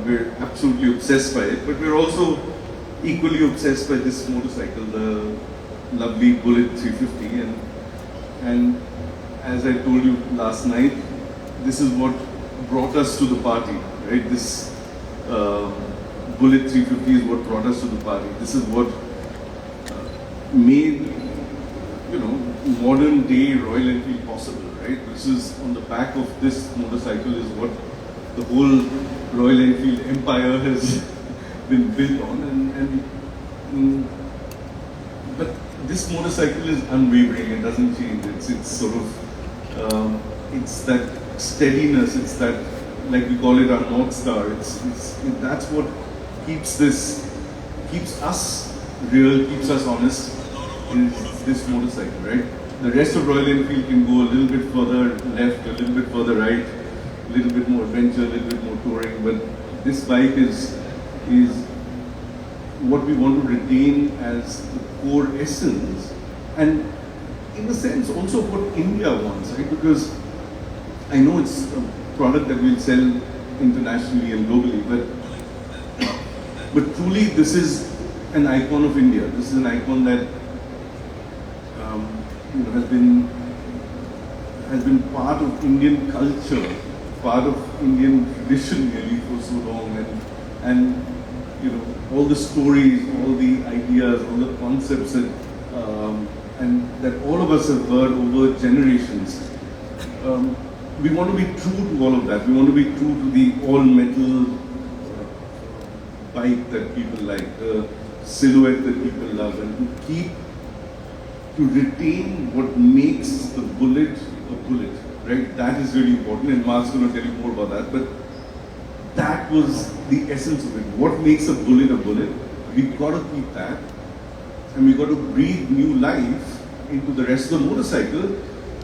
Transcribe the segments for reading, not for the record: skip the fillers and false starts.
We're absolutely obsessed by it, but we're also equally obsessed by this motorcycle, the lovely Bullet 350. And as I told you last night, this is what brought us to the party, right? This Bullet 350 is what brought us to the party. This is what made, modern day Royal Enfield possible, right? This is on the back of this motorcycle is what the whole Royal Enfield empire has been built on, but this motorcycle is unwavering. It doesn't change. It's sort of it's that steadiness. It's that, like we call it, our North Star. That's what keeps us real, keeps us honest. Is this motorcycle, right? The rest of Royal Enfield can go a little bit further left, a little bit further right, a little bit more adventure, a little bit more touring, but this bike is what we want to retain as the core essence, and in a sense also what India wants, right? Because I know it's a product that we'll sell internationally and globally, but truly this is an icon of India. This is an icon that has been part of Indian culture, part of Indian tradition really for so long, and all the stories, all the ideas, all the concepts that and that all of us have heard over generations. We want to be true to all of that. We want to be true to the all-metal bike that people like, the silhouette that people love, and to retain what makes the Bullet a Bullet, right? That is really important, and Mark's going to tell you more about that, but that was the essence of it. What makes a Bullet a Bullet? We've got to keep that, and we've got to breathe new life into the rest of the motorcycle,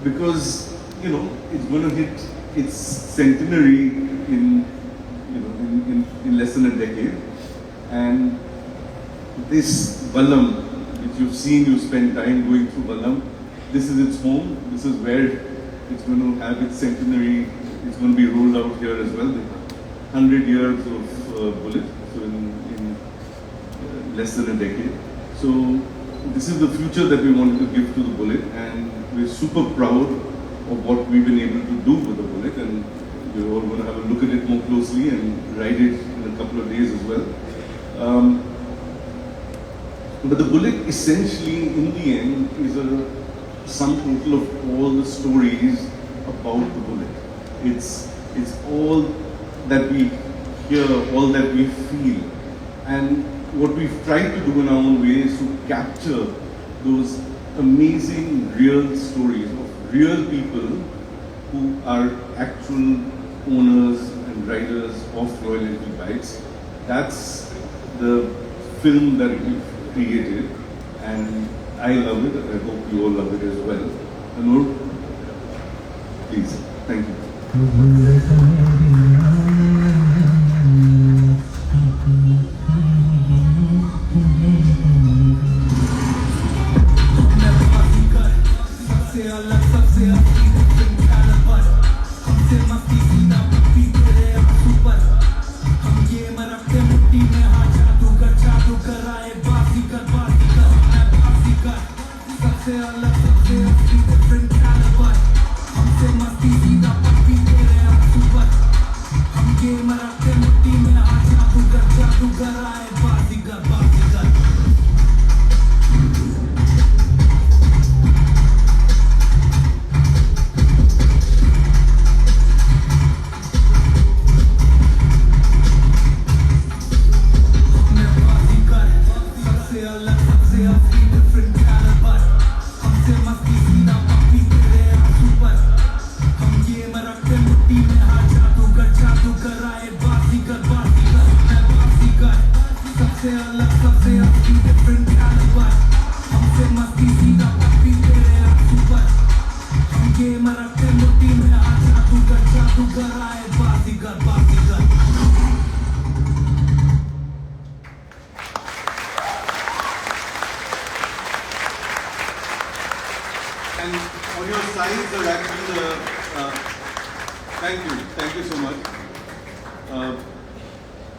because it's going to hit its centenary in less than a decade, and this Vallam, which you've seen, you spend time going through Vallam, this is its home. This is where it's going to have its centenary. It's going to be rolled out here as well. 100 years of Bullet, so in less than a decade. So this is the future that we wanted to give to the Bullet, and we're super proud of what we've been able to do with the Bullet, and we're all going to have a look at it more closely and ride it in a couple of days as well. But the Bullet essentially, in the end, is a sum total of all the stories about the Bullet. It's all that we hear, all that we feel, and what we've tried to do in our own way is to capture those amazing real stories of real people who are actual owners and riders of Royal Enfield bikes. That's the film that we've created, and I love it, and I hope you all love it as well. Anur, please, thank you.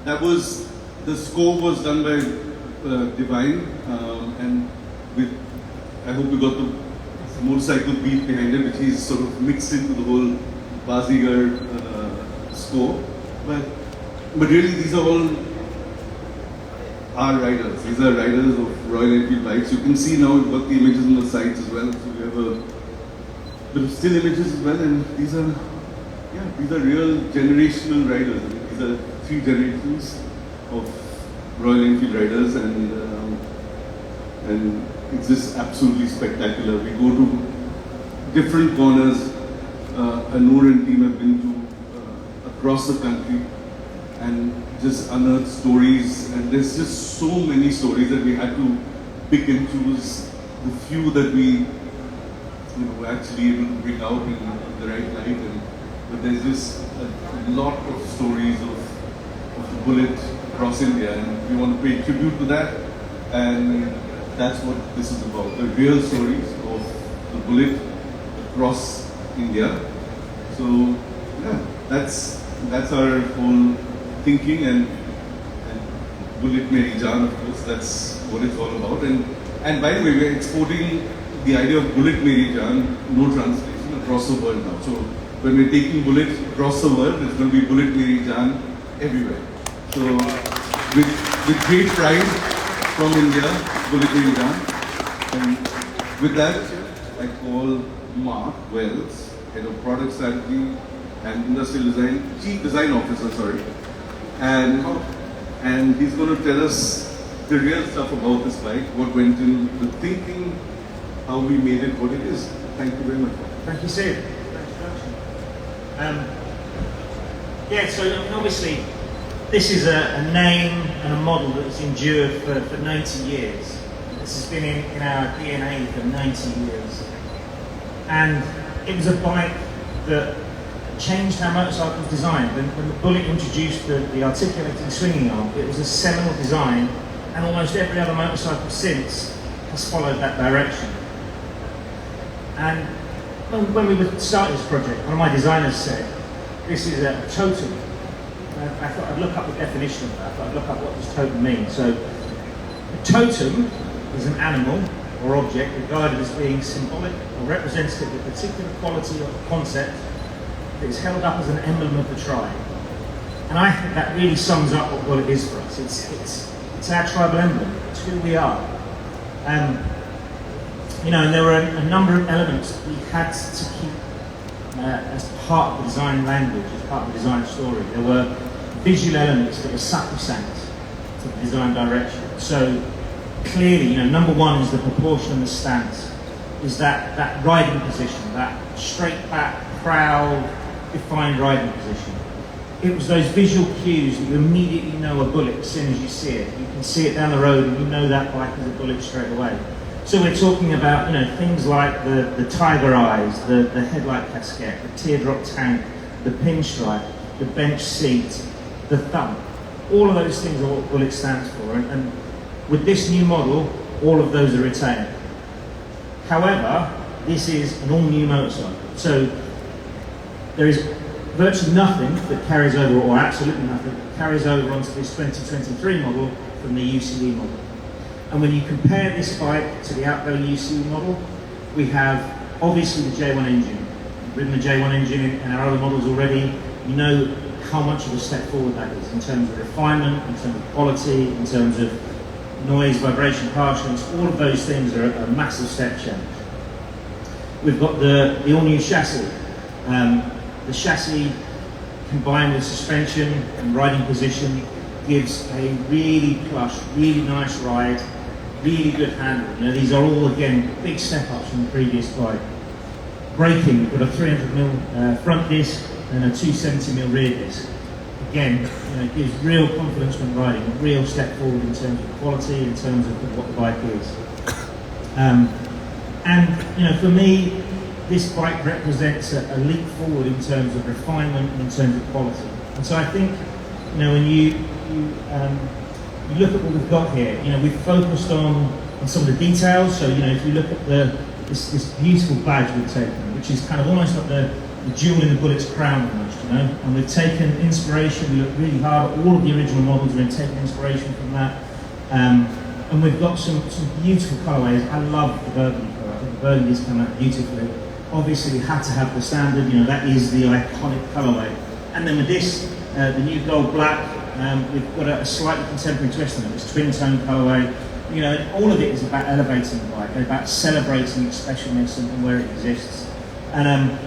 That was, the score was done by Divine, and with, I hope you got the motorcycle beat behind it, which he's sort of mixed into the whole Bazigar score. But really, these are all our riders. These are riders of Royal Enfield bikes. You can see now we've got the images on the sides as well. So we have a bit of still images as well, and these are real generational riders. I mean, these are 3 generations of Royal Enfield riders, and it's just absolutely spectacular. We go to different corners. Anur and team have been to across the country and just unearthed stories, and there's just so many stories that we had to pick and choose the few that we were actually able to bring out in the right light. But there's just a lot of stories of the Bullet across India, and we want to pay tribute to that, and that's what this is about, the real stories of the Bullet across India. So yeah, that's our whole thinking, and Bullet Meri Jaan, of course, that's what it's all about. And by the way, we're exporting the idea of Bullet Meri Jaan, no translation, across the world now. So when we're taking Bullet across the world, it's going to be Bullet Meri Jaan everywhere. So with great pride from India, Bullet Meri Jaan. And with that, I call Mark Wells, Head of Product Strategy and Industrial Design, Chief Design Officer, sorry. And he's going to tell us the real stuff about this bike, what went into the thinking, how we made it what it is. Thank you very much. Thank you, Sid. Yeah, so obviously this is a name and a model that's endured for 90 years. This has been in our DNA for 90 years. And it was a bike that changed how motorcycles designed. When the Bullet introduced the articulating swinging arm, it was a seminal design, and almost every other motorcycle since has followed that direction. And when we were starting this project, one of my designers said, this is a totem. I thought I'd look up the definition of that. I thought I'd look up what does totem mean. So, a totem is an animal or object regarded as being symbolic or representative of a particular quality or concept that is held up as an emblem of the tribe. And I think that really sums up what it is for us. It's our tribal emblem. It's who we are. And there were a number of elements that we had to keep as part of the design language, as part of the design story. There were visual elements that were sacrosanct to the design direction. So clearly, number one is the proportion and the stance, is that riding position, that straight back, proud, defined riding position. It was those visual cues that you immediately know a Bullet as soon as you see it. You can see it down the road and you know that bike is a Bullet straight away. So we're talking about things like the tiger eyes, the headlight casket, the teardrop tank, the pinstripe, the bench seat, the thumb. All of those things are what Bullet stands for, and with this new model, all of those are retained. However, this is an all-new motorcycle, so there is virtually nothing that carries over, or absolutely nothing that carries over onto this 2023 model from the UCE model. And when you compare this bike to the outgoing UCE model, we have obviously the J1 engine. We've ridden the J1 engine in our other models already. You know how much of a step forward that is in terms of refinement, in terms of quality, in terms of noise, vibration, harshness. All of those things are a massive step change. We've got the all-new chassis. The chassis combined with suspension and riding position gives a really plush, really nice ride, really good handle. These are all, again, big step ups from the previous bike. Braking, we've got a 300mm front disc and a 270mm rear disc. Again, it gives real confidence when riding, a real step forward in terms of quality, in terms of what the bike is. And for me, this bike represents a leap forward in terms of refinement and in terms of quality. And so I think, when you look at what we've got here, we've focused on some of the details. So, if you look at this beautiful badge we've taken, which is kind of almost like the the jewel in the bullet's crown almost, you know. And we've taken inspiration. We looked really hard at all of the original models. We've taken inspiration from that, and we've got some beautiful colourways. I love the burgundy colour. I think the burgundy's come out beautifully. Obviously, we had to have the standard. You know, that is the iconic colourway. And then with this, the new gold black, we've got a slightly contemporary twist on it. It's twin tone colourway. You know, all of it is about elevating the bike, about celebrating its specialness and where it exists. And I'm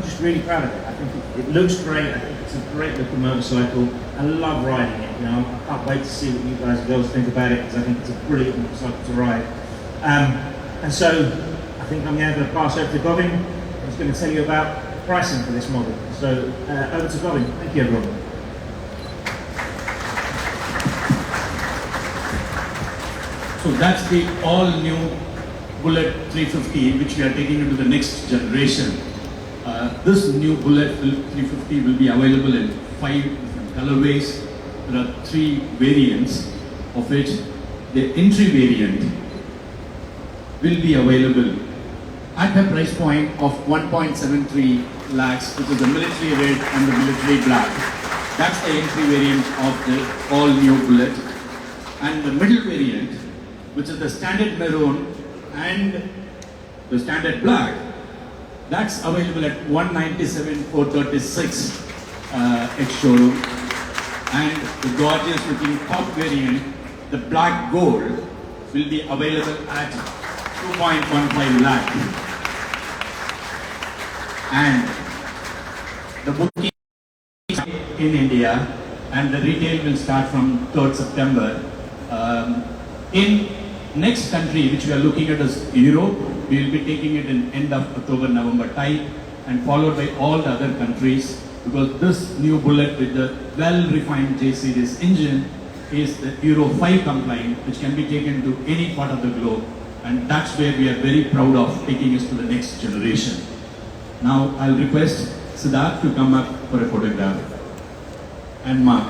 just really proud of it. I think it looks great. I think it's a great looking motorcycle. I love riding it. You know, I can't wait to see what you guys and girls think about it, because I think it's a brilliant motorcycle to ride. And so I think I'm now going to pass over to Govin, who's going to tell you about pricing for this model. So over to Govin. Thank you, everyone. So that's the all-new Bullet 350, which we are taking into the next generation. This new Bullet 350 will be available in 5 different colorways. There are 3 variants, of which the entry variant will be available at a price point of 1.73 lakhs, which is the military red and the military black. That's the entry variant of the all-new Bullet. And the middle variant, which is the standard maroon and the standard black, that's available at 197,436 ex-showroom. And the gorgeous looking top variant, the black gold, will be available at 2.15 lakh. And the booking in India, and the retail will start from 3rd September. In next country which we are looking at is Europe. We will be taking it in end of October, November time, and followed by all the other countries, because this new Bullet with the well-refined J-series engine is the Euro 5 compliant, which can be taken to any part of the globe, and that's where we are very proud of taking us to the next generation. Now I'll request Siddharth to come up for a photograph, and Mark.